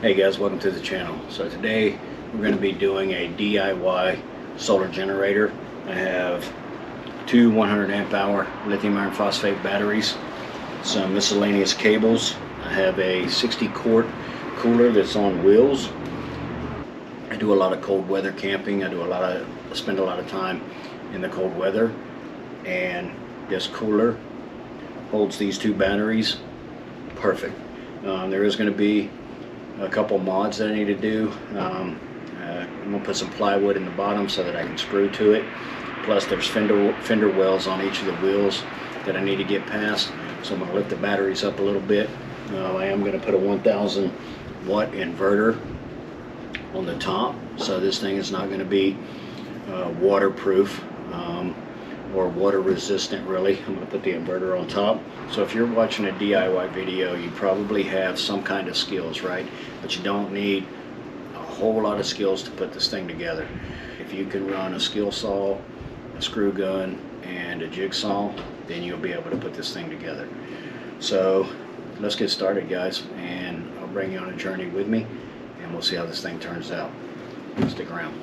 Hey guys, welcome to the channel. So today we're going to be doing a DIY solar generator. I have two 100 amp hour lithium iron phosphate batteries, some miscellaneous cables. I have a 60 quart cooler that's on wheels. I do a lot of cold weather camping. I spend a lot of time in the cold weather, and this cooler holds these two batteries perfect. There is going to be a couple mods that I need to do. I'm going to put some plywood in the bottom so that I can screw to it. Plus there's fender wells on each of the wheels that I need to get past. So I'm going to lift the batteries up a little bit. I am going to put a 1000 watt inverter on the top. So this thing is not going to be waterproof or water resistant really. I'm going to put the inverter on top. So if you're watching a DIY video, you probably have some kind of skills, right? But you don't need a whole lot of skills to put this thing together. If you can run a skill saw, a screw gun, and a jigsaw, then you'll be able to put this thing together. So let's get started, guys, and I'll bring you on a journey with me, and we'll see how this thing turns out. Stick around.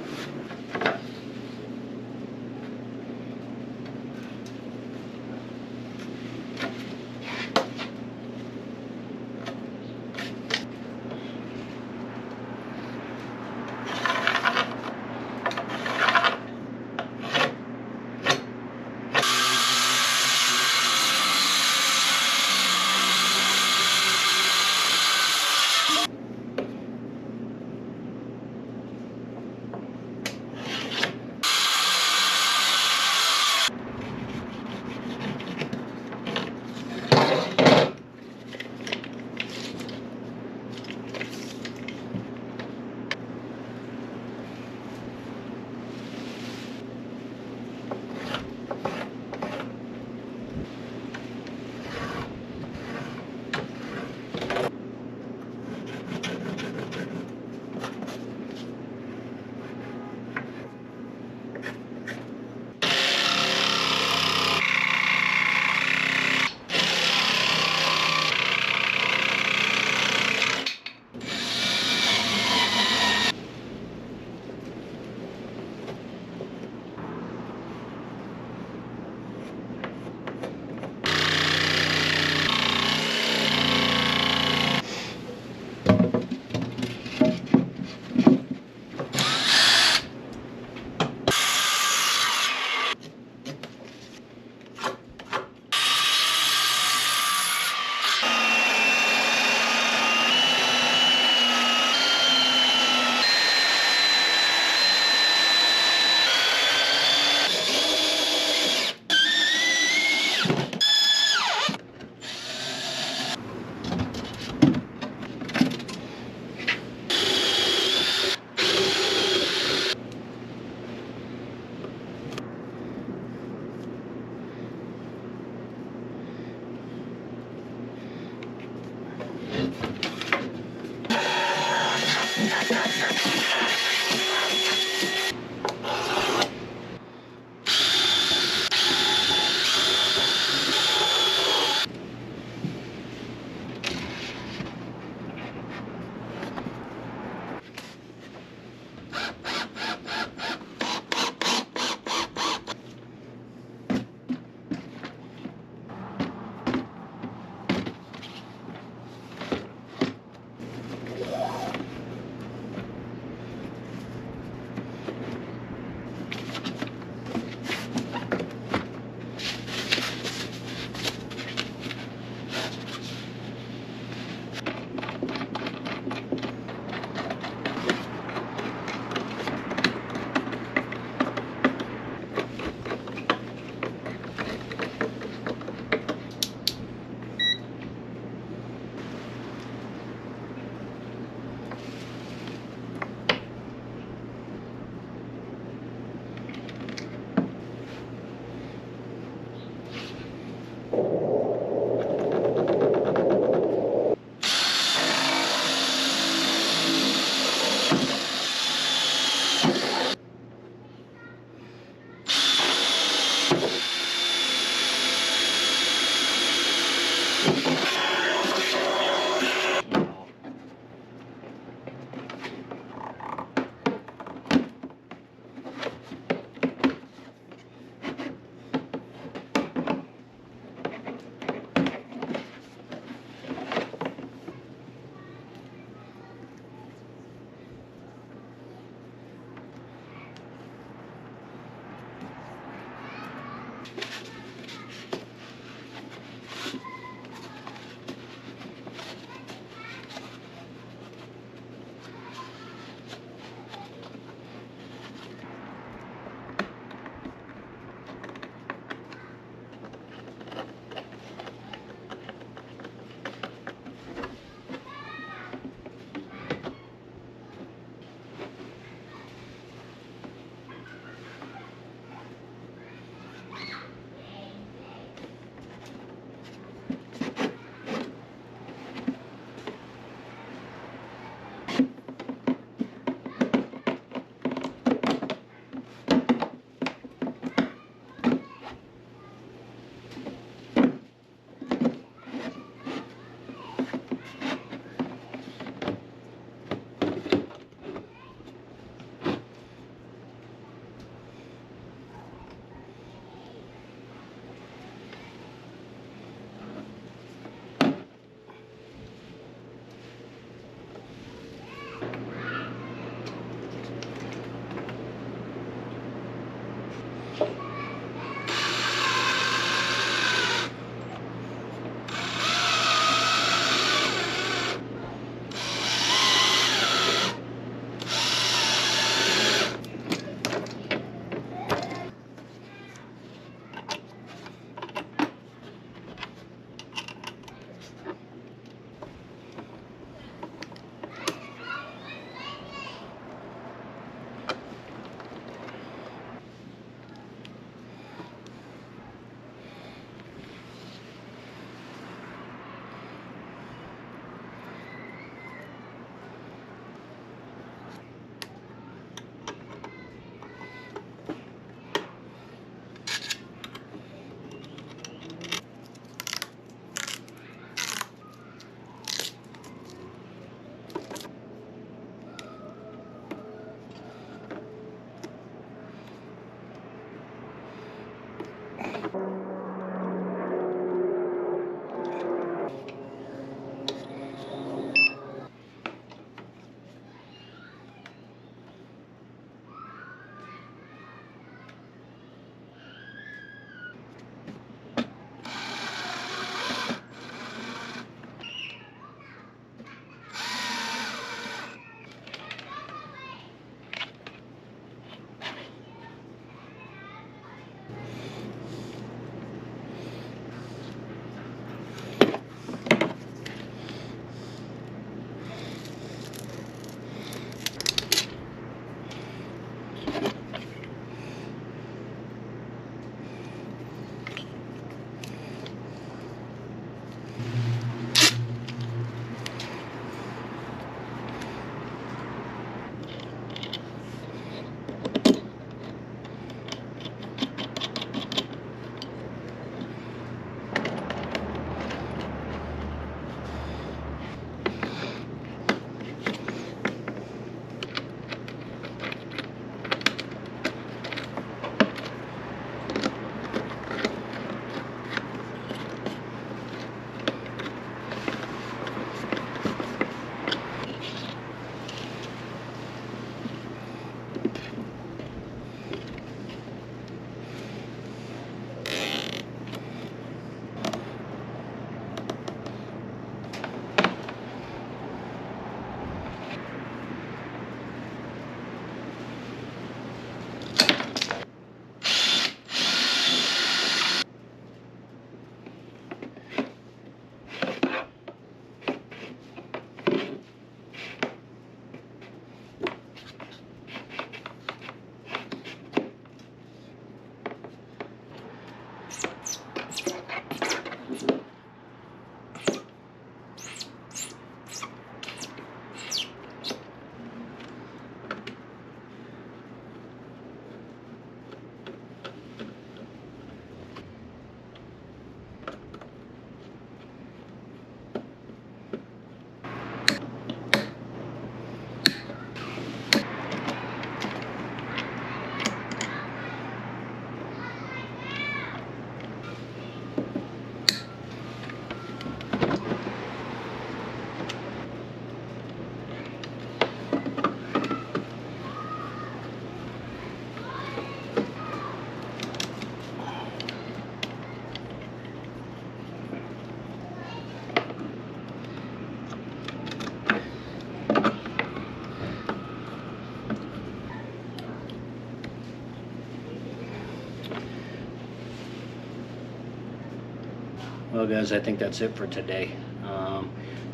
Well guys, I think that's it for today. I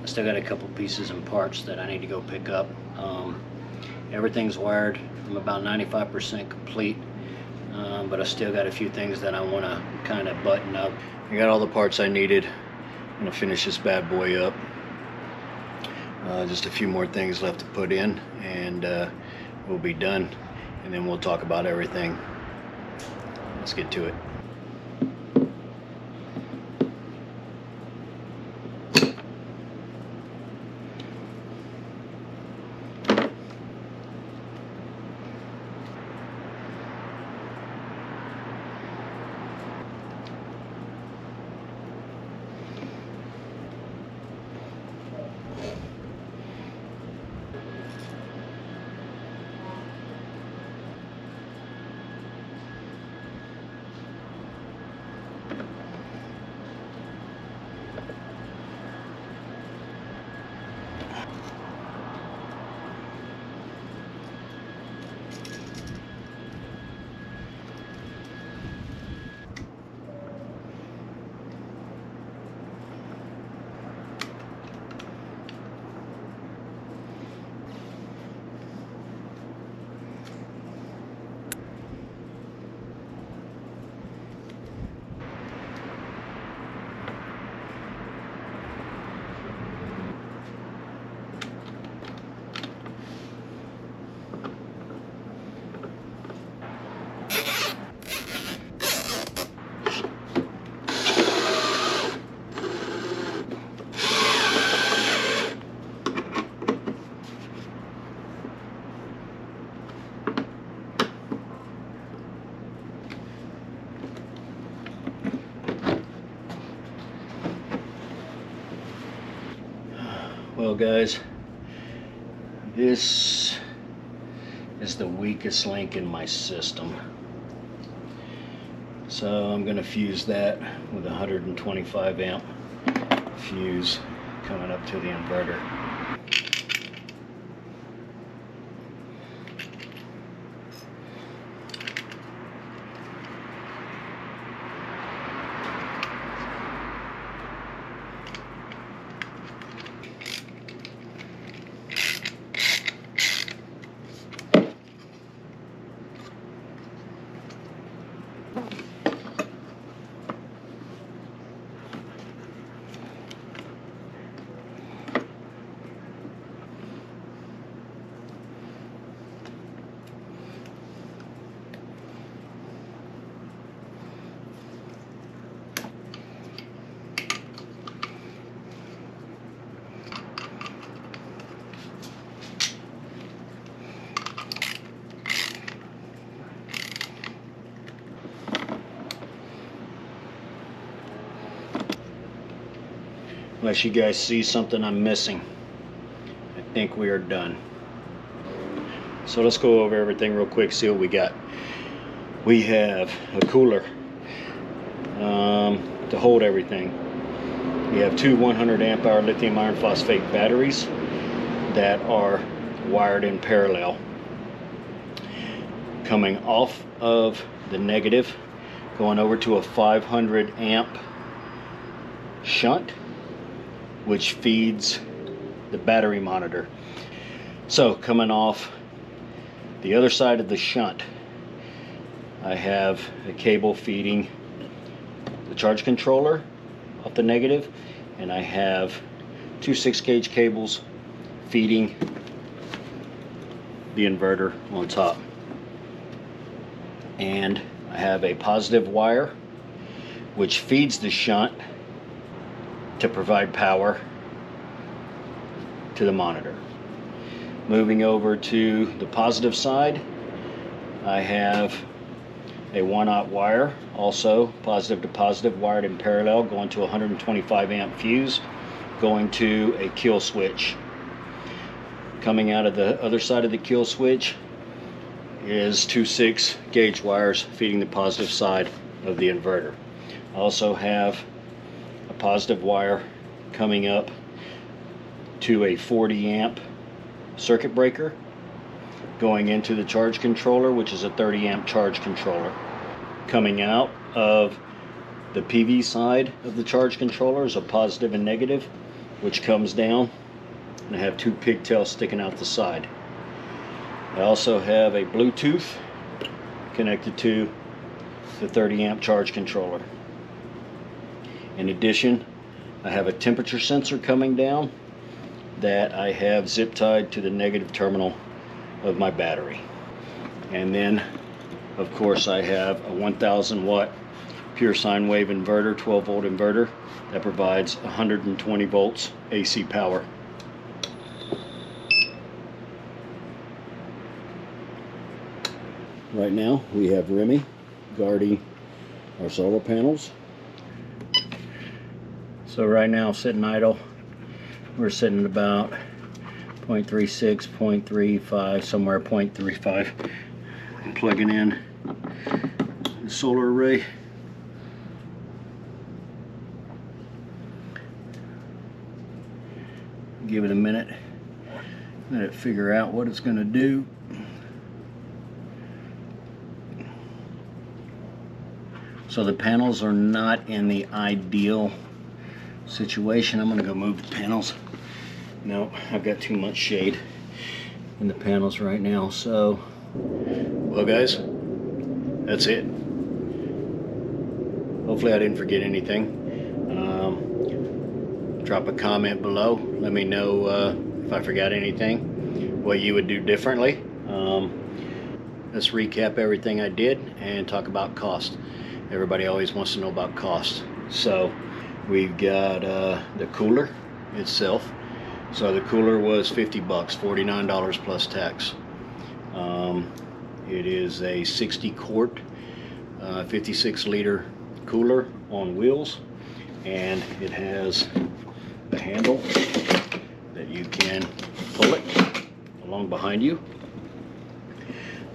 still got a couple pieces and parts that I need to go pick up. Everything's wired. I'm about 95% complete, but I still got a few things that I want to kind of button up. I got all the parts I needed. I'm going to finish this bad boy up. Just a few more things left to put in, and we'll be done, and then we'll talk about everything. Let's get to it. Well guys, this is the weakest link in my system. So I'm going to fuse that with a 125 amp fuse coming up to the inverter. Unless you guys see something I'm missing, I think we are done. So let's go over everything real quick, see what we got. We have a cooler to hold everything. We have two 100 amp hour lithium iron phosphate batteries that are wired in parallel. Coming off of the negative, going over to a 500 amp shunt, which feeds the battery monitor. So coming off the other side of the shunt, I have a cable feeding the charge controller off the negative, and I have two 6-gauge cables feeding the inverter on top. And I have a positive wire which feeds the shunt to provide power to the monitor. Moving over to the positive side, I have a 1/0 wire, also positive to positive, wired in parallel, going to a 125 amp fuse, going to a kill switch. Coming out of the other side of the kill switch is two 6-gauge wires feeding the positive side of the inverter. I also have a positive wire coming up to a 40 amp circuit breaker going into the charge controller, which is a 30 amp charge controller. Coming out of The PV side of the charge controller is a positive and negative, which comes down, and I have two pigtails sticking out the side. I also have a Bluetooth connected to the 30 amp charge controller. In addition, I have a temperature sensor coming down that I have zip tied to the negative terminal of my battery. And then, of course, I have a 1000 watt pure sine wave inverter, 12 volt inverter that provides 120 volts AC power. Right now we have Remy guarding our solar panels. So right now, sitting idle, we're sitting at about 0.36, 0.35, somewhere 0.35. I'm plugging in the solar array. Give it a minute, let it figure out what it's going to do. So the panels are not in the ideal situation. I'm going to go move the panels. No, I've got too much shade in the panels right now. So, well guys, that's it. Hopefully I didn't forget anything. Drop a comment below. Let me know if I forgot anything, what you would do differently. Let's recap everything I did and talk about cost. Everybody always wants to know about cost. So we've got the cooler itself. So the cooler was 50 bucks, $49 plus tax. It is a 60 quart, 56 liter cooler on wheels, and it has a handle that you can pull it along behind you.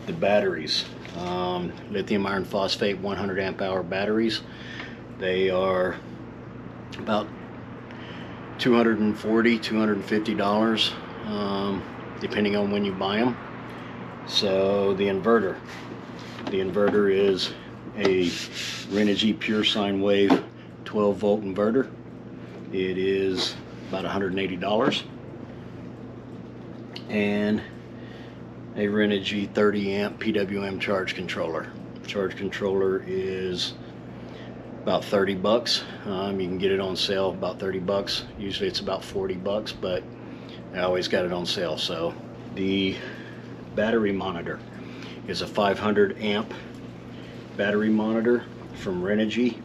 The batteries, lithium iron phosphate 100 amp hour batteries. They are about $240, $250, depending on when you buy them. So the inverter is a Renogy pure sine wave 12 volt inverter. It is about $180. And a Renogy 30 amp PWM charge controller. Charge controller is about 30 bucks. You can get it on sale about 30 bucks. Usually it's about 40 bucks, but I always got it on sale. So the battery monitor is a 500 amp battery monitor from Renogy,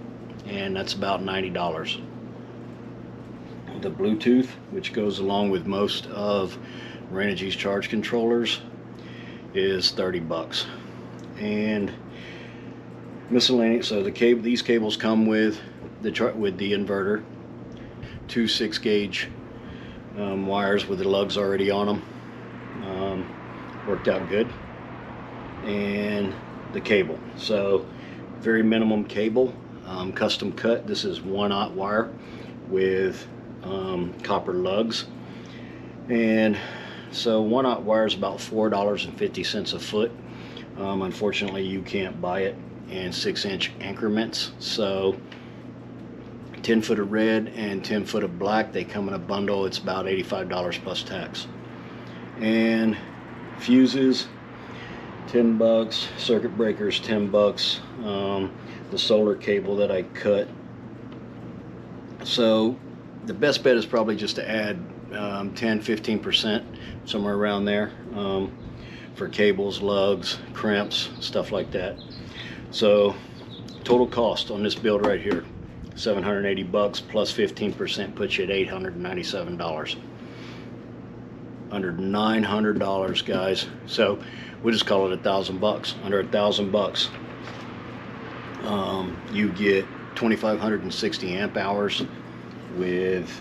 and that's about $90. The Bluetooth, which goes along with most of Renogy's charge controllers, is 30 bucks. And miscellaneous, so these cables come with the inverter, two 6 gauge wires with the lugs already on them. Worked out good. And the cable, so very minimum cable, custom cut. This is 1/0 wire with copper lugs, and so 1/0 wire is about $4.50 a foot. Unfortunately, you can't buy it in 6-inch increments. So 10 foot of red and 10 foot of black, they come in a bundle. It's about $85 plus tax. And fuses, 10 bucks. Circuit breakers, 10 bucks. The solar cable that I cut. So the best bet is probably just to add 10-15%, somewhere around there, for cables, lugs, crimps, stuff like that. So total cost on this build right here, 780 bucks plus 15% puts you at $897. Under $900, guys. So we'll just call it $1,000. Under $1,000 you get 2,560 amp hours with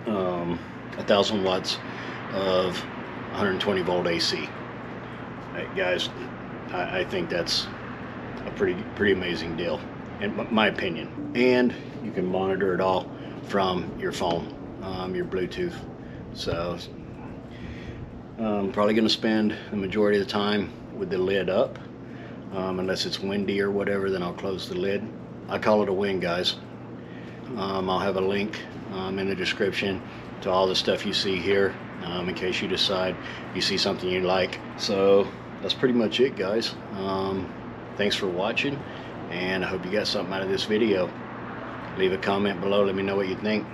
1,000 watts of 120 volt AC. Right, guys, I think that's a pretty amazing deal, in my opinion. And you can monitor it all from your phone, your Bluetooth. So I'm probably going to spend the majority of the time with the lid up, unless it's windy or whatever, then I'll close the lid. I call it a win, guys. I'll have a link in the description to all the stuff you see here, in case you decide you see something you like. So that's pretty much it, guys. Thanks for watching, and I hope you got something out of this video. Leave a comment below, let me know what you think.